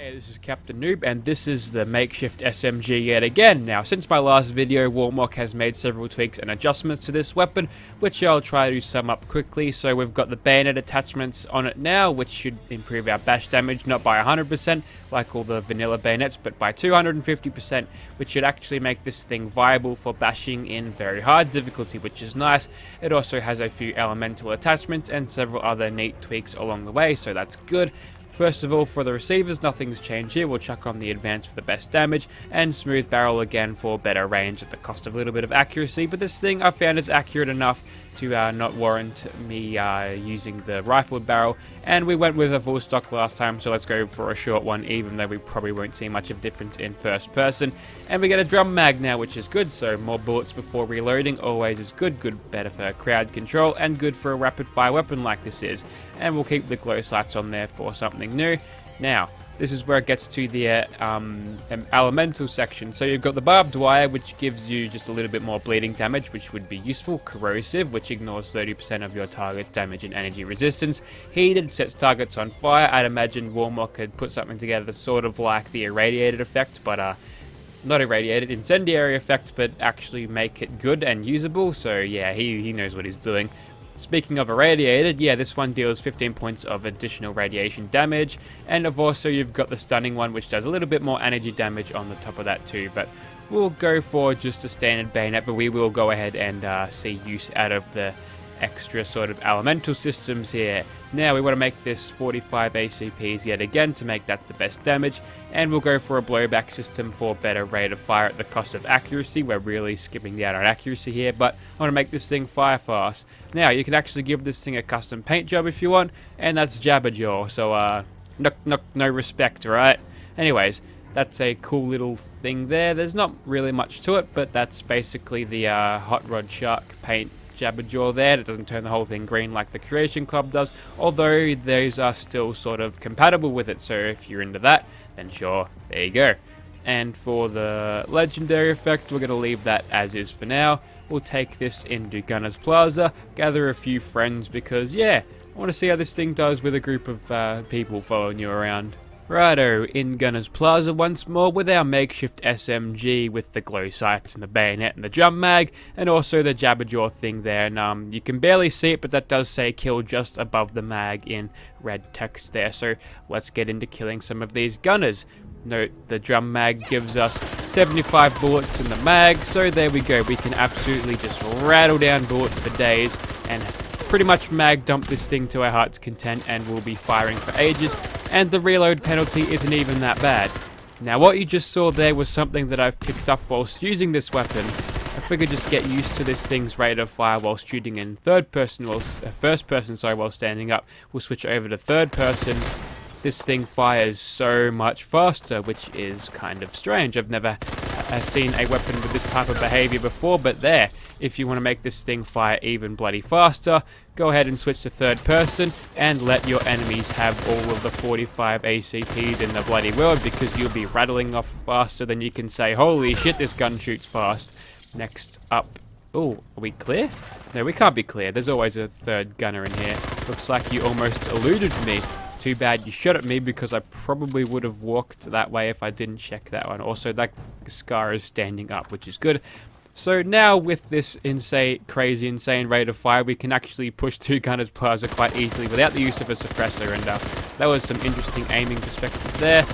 Hey, this is Captainoob, and this is the Makeshift SMG yet again. Now, since my last video, Warmock has made several tweaks and adjustments to this weapon, which I'll try to sum up quickly. So we've got the bayonet attachments on it now, which should improve our bash damage, not by 100% like all the vanilla bayonets, but by 250%, which should actually make this thing viable for bashing in very hard difficulty, which is nice. It also has a few elemental attachments and several other neat tweaks along the way, so that's good. First of all, for the receivers, nothing's changed here. We'll chuck on the advance for the best damage, and smooth barrel again for better range at the cost of a little bit of accuracy. But this thing I found is accurate enough to not warrant me using the rifled barrel. And we went with a full stock last time, so let's go for a short one, even though we probably won't see much of difference in first person. And we get a drum mag now, which is good, so more bullets before reloading always is good. Better for crowd control, and good for a rapid fire weapon like this is. And we'll keep the glow sights on there for something new. Now, this is where it gets to the elemental section. So you've got the barbed wire, which gives you just a little bit more bleeding damage, which would be useful. Corrosive, which ignores 30% of your target's damage and energy resistance. Heated, sets targets on fire. I'd imagine Warmock could put something together that's sort of like the irradiated effect, but not irradiated, incendiary effect, but actually make it good and usable. So yeah, he knows what he's doing. Speaking of irradiated, yeah, this one deals 15 points of additional radiation damage, and also you've got the stunning one, which does a little bit more energy damage on the top of that too. But we'll go for just a standard bayonet, but we will go ahead and see use out of the extra sort of elemental systems here. Now we want to make this 45 ACPs yet again to make that the best damage, and we'll go for a blowback system for better rate of fire at the cost of accuracy. We're really skipping out on accuracy here, but I want to make this thing fire fast. Now you can actually give this thing a custom paint job if you want, and that's Jabberjaw, so no respect, right? Anyways, that's a cool little thing there. There's not really much to it, but that's basically the Hot Rod Shark paint Jabberjaw there. It doesn't turn the whole thing green like the Creation Club does, although those are still sort of compatible with it, so if you're into that, then sure, there you go. And for the legendary effect, we're going to leave that as is for now. We'll take this into Gunner's Plaza, gather a few friends, because yeah, I want to see how this thing does with a group of people following you around. Righto, in Gunner's Plaza once more with our Makeshift SMG with the glow sights and the bayonet and the drum mag, and also the Jabberjaw thing there. And you can barely see it, but that does say kill just above the mag in red text there. So let's get into killing some of these gunners. Note the drum mag gives us 75 bullets in the mag, so there we go. We can absolutely just rattle down bullets for days and pretty much mag dump this thing to our heart's content, and we'll be firing for ages, and the reload penalty isn't even that bad. Now what you just saw there was something that I've picked up whilst using this weapon. I figured just get used to this thing's rate of fire while shooting in first person, while standing up. We'll switch over to third person. This thing fires so much faster, which is kind of strange. I've never seen a weapon with this type of behavior before, but there. If you want to make this thing fire even bloody faster, go ahead and switch to third person and let your enemies have all of the 45 ACPs in the bloody world, because you'll be rattling off faster than you can say, holy shit, this gun shoots fast. Next up, oh, are we clear? No, we can't be clear. There's always a third gunner in here. Looks like you almost eluded me. Too bad you shot at me, because I probably would have walked that way if I didn't check that one. Also, that Scar is standing up, which is good. So now with this crazy insane rate of fire, we can actually push through Gunner's Plaza quite easily without the use of a suppressor, and that was some interesting aiming perspective there.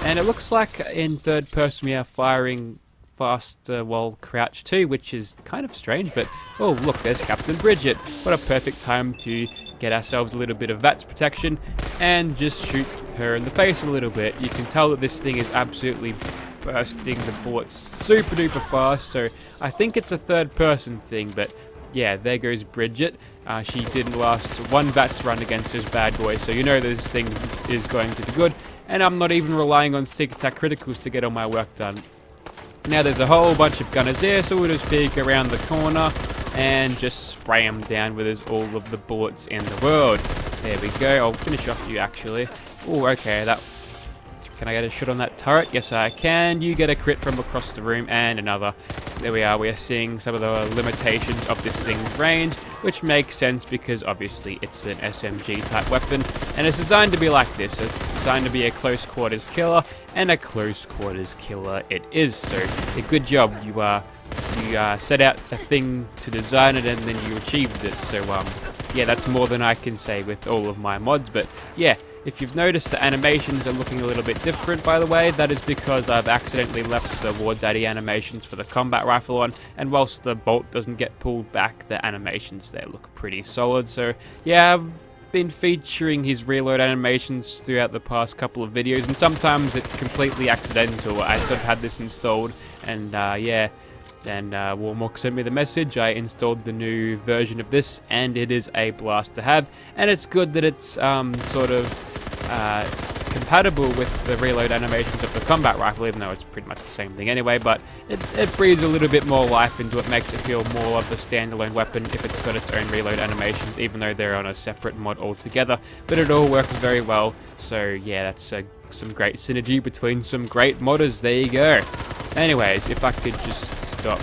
And it looks like in third person we are firing faster while crouched too, which is kind of strange, but oh look, there's Captain Bridget. What a perfect time to get ourselves a little bit of VATS protection and just shoot her in the face a little bit. You can tell that this thing is absolutely bursting the bullets super duper fast, so I think it's a third person thing, but yeah, there goes Bridget. She didn't last one VATS run against this bad boy, so you know this thing is going to be good, and I'm not even relying on stick attack criticals to get all my work done. Now there's a whole bunch of gunners there, so we'll just peek around the corner and just spray them down with all of the bullets in the world. There we go. I'll finish off you actually. Oh, okay, can I get a shot on that turret? Yes, I can. You get a crit from across the room, and another. there we are seeing some of the limitations of this thing's range, which makes sense because obviously it's an SMG type weapon, and it's designed to be like this. It's designed to be a close quarters killer, and a close quarters killer it is. So a good job. You set out a thing to design it, and then you achieved it. So yeah, that's more than I can say with all of my mods. But yeah, if you've noticed, the animations are looking a little bit different, by the way. That is because I've accidentally left the War Daddy animations for the combat rifle on, and whilst the bolt doesn't get pulled back, the animations there look pretty solid. So yeah, I've been featuring his reload animations throughout the past couple of videos, and sometimes it's completely accidental. I sort of had this installed, and yeah, then Warmork sent me the message. I installed the new version of this, and it is a blast to have. And it's good that it's sort of compatible with the reload animations of the combat rifle, even though it's pretty much the same thing anyway. But it breathes a little bit more life into it, makes it feel more of a standalone weapon if it's got its own reload animations, even though they're on a separate mod altogether. But it all works very well. So yeah, that's some great synergy between some great modders. There you go. Anyways, if I could just stop.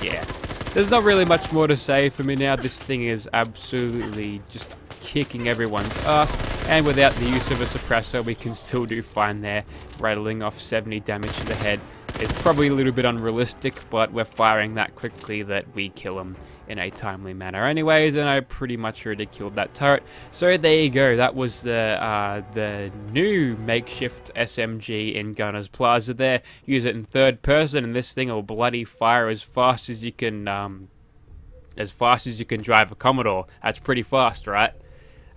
Yeah, there's not really much more to say for me now. This thing is absolutely just kicking everyone's ass, and without the use of a suppressor we can still do fine there, rattling off 70 damage to the head. It's probably a little bit unrealistic, but we're firing that quickly that we kill him in a timely manner anyways, and I pretty much already killed that turret. So there you go, that was the new Makeshift SMG in Gunner's Plaza there. Use it in third person, and this thing will bloody fire as fast as you can drive a Commodore. That's pretty fast, right?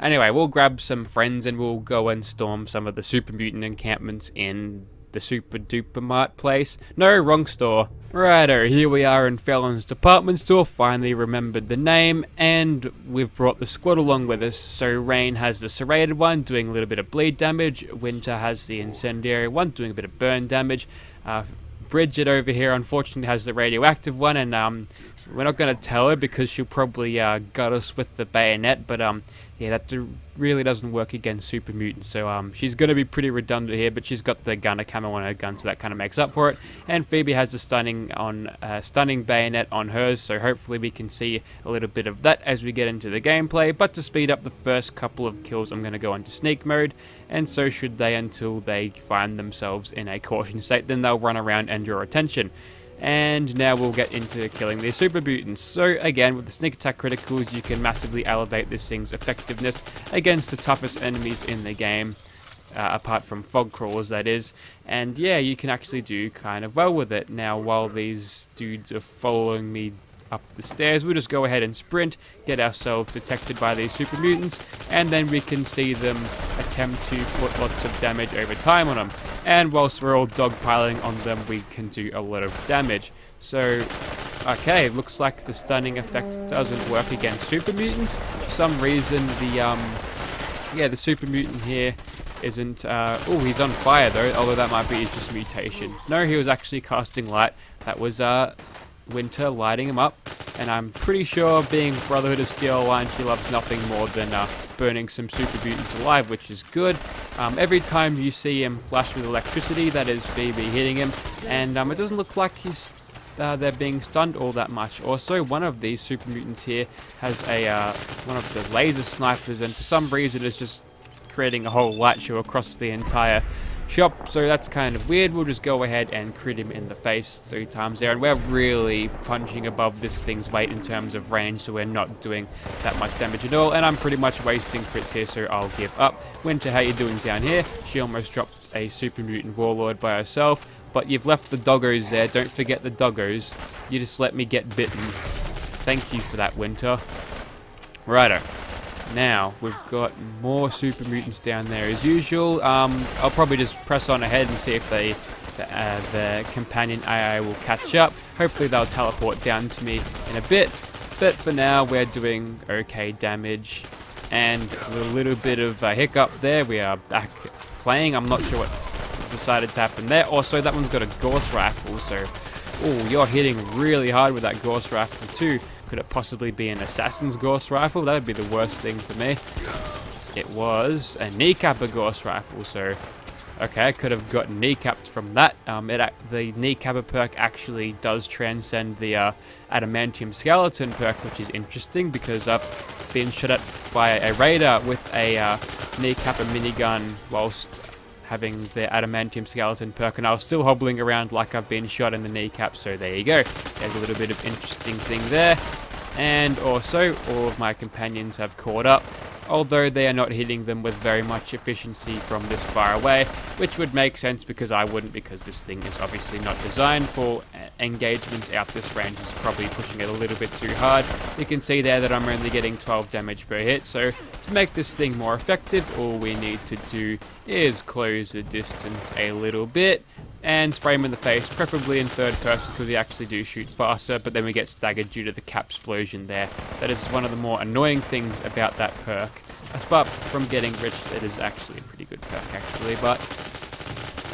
Anyway, we'll grab some friends and we'll go and storm some of the super mutant encampments in the Super Duper Mart place. No, wrong store. Righto, here we are in Fallon's department store. Finally remembered the name, and we've brought the squad along with us. So Raine has the serrated one, doing a little bit of bleed damage. Winter has the incendiary one, doing a bit of burn damage. Bridget over here unfortunately has the radioactive one, and we're not going to tell her because she'll probably gut us with the bayonet, but yeah, that really doesn't work against super mutants, so she's going to be pretty redundant here, but she's got the gunner camo on her gun, so that kind of makes up for it. And Phoebe has the stunning bayonet on hers, so hopefully we can see a little bit of that as we get into the gameplay. But to speed up the first couple of kills, I'm going to go into sneak mode, and so should they until they find themselves in a caution state. Then they'll run around and draw attention. And now we'll get into killing these super mutants. So again, with the sneak attack criticals, you can massively elevate this thing's effectiveness against the toughest enemies in the game, apart from fog crawlers, that is. And yeah, you can actually do kind of well with it. Now, while these dudes are following me up the stairs, we'll just go ahead and sprint, get ourselves detected by these super mutants, and then we can see them attempt to put lots of damage over time on them. And whilst we're all dogpiling on them, we can do a lot of damage. So, okay, looks like the stunning effect doesn't work against super mutants. For some reason, the super mutant here isn't, oh, he's on fire though, although that might be just mutation. No, he was actually casting light. That was, Winter lighting him up, and I'm pretty sure, being Brotherhood of Steel Alliance, she loves nothing more than burning some super mutants alive, which is good. Every time you see him flash with electricity, that is Phoebe hitting him, and it doesn't look like they're being stunned all that much. Also, one of these super mutants here has one of the laser snipers, and for some reason is just creating a whole light show across the entire shop, so that's kind of weird. We'll just go ahead and crit him in the face 3 times there, and we're really punching above this thing's weight in terms of range, so we're not doing that much damage at all, and I'm pretty much wasting crits here, so I'll give up. Winter, how you doing down here? She almost dropped a super mutant warlord by herself, but you've left the doggos there. Don't forget the doggos. You just let me get bitten. Thank you for that, Winter. Righto. Now, we've got more super mutants down there as usual. I'll probably just press on ahead and see if the companion AI will catch up. Hopefully they'll teleport down to me in a bit. But for now, we're doing okay damage. And with a little bit of a hiccup there, we are back playing. I'm not sure what decided to happen there. Also, that one's got a Gauss rifle, so... oh, you're hitting really hard with that Gauss rifle too. Could it possibly be an assassin's Gauss rifle? That would be the worst thing for me. It was a kneecapper Gauss rifle, so Okay, I could have gotten kneecapped from that. The kneecapper perk actually does transcend the adamantium skeleton perk, which is interesting because I've been shot at by a raider with a kneecapper minigun whilst having the adamantium skeleton perk, and I was still hobbling around like I've been shot in the kneecap, so there you go. There's a little bit of interesting thing there. And also, all of my companions have caught up, although they are not hitting them with very much efficiency from this far away, which would make sense because I wouldn't, because this thing is obviously not designed for engagements out this range. Is probably pushing it a little bit too hard. You can see there that I'm only getting 12 damage per hit, so to make this thing more effective, all we need to do is close the distance a little bit and spray him in the face, preferably in third person because we actually do shoot faster, but then we get staggered due to the cap explosion there. That is one of the more annoying things about that perk. Apart from getting rich, it is actually a pretty good perk actually, but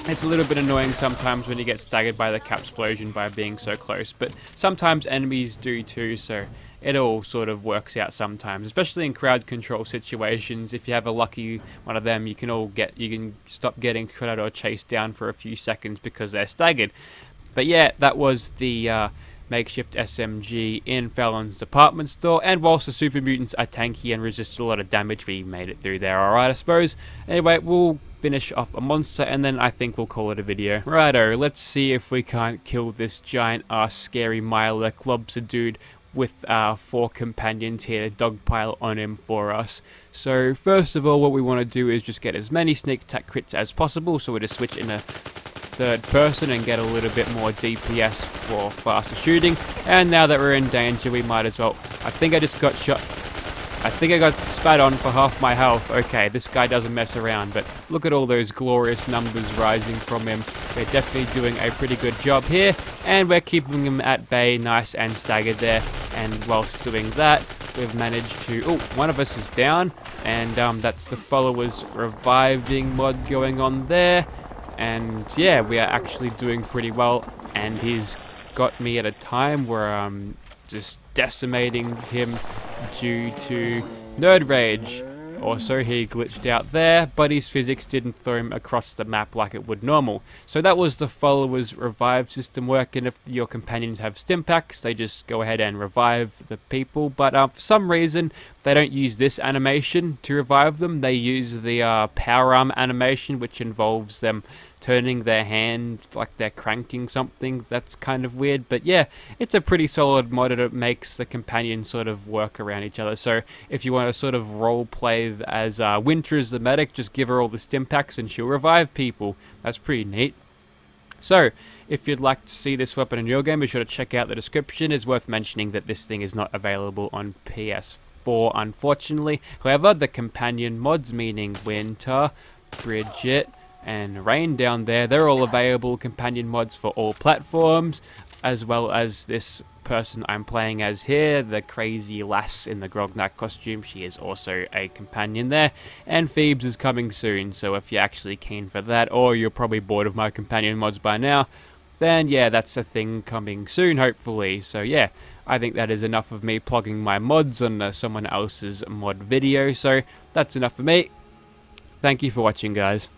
it's a little bit annoying sometimes when you get staggered by the cap explosion by being so close, but sometimes enemies do too, so it all sort of works out sometimes, especially in crowd control situations. If you have a lucky one of them, you can stop getting shot or chased down for a few seconds because they're staggered. But yeah, that was the Makeshift SMG in Fallon's department store, and whilst the super mutants are tanky and resist a lot of damage, we made it through there alright, I suppose. Anyway, we'll finish off a monster and then I think we'll call it a video. Righto, let's see if we can't kill this giant ass scary Mirelurk lobster dude with our 4 companions here to dogpile on him for us. So first of all, what we want to do is just get as many sneak attack crits as possible, so we'll just switch in a third person and get a little bit more DPS for faster shooting. And now that we're in danger, we might as well... I think I just got shot. I think I got spat on for half my health. Okay, this guy doesn't mess around, but look at all those glorious numbers rising from him. We're definitely doing a pretty good job here, and we're keeping him at bay, nice and staggered there. And whilst doing that, we've managed to... Oh, one of us is down, and that's the followers reviving mod going on there. And yeah, we are actually doing pretty well, and he's got me at a time where I'm just decimating him due to nerd rage. Also, he glitched out there, but his physics didn't throw him across the map like it would normal. So that was the followers revive system work, and if your companions have stim packs, they just go ahead and revive the people. But for some reason, they don't use this animation to revive them. They use the power arm animation, which involves them turning their hand like they're cranking something. That's kind of weird, but yeah, it's a pretty solid mod. It makes the companions sort of work around each other. So if you want to sort of role play as Winter as the medic, just give her all the stim packs and she'll revive people. That's pretty neat. So if you'd like to see this weapon in your game, be sure to check out the description. It's worth mentioning that this thing is not available on PS4, unfortunately. However, the companion mods, meaning Winter, Bridget, and Raine down there, they're all available companion mods for all platforms, as well as this person I'm playing as here, the crazy lass in the Grognak costume. She is also a companion there, and Phoebes is coming soon, so if you're actually keen for that, or you're probably bored of my companion mods by now, then yeah, that's a thing coming soon, hopefully. So yeah, I think that is enough of me plugging my mods on someone else's mod video, so that's enough for me. Thank you for watching, guys.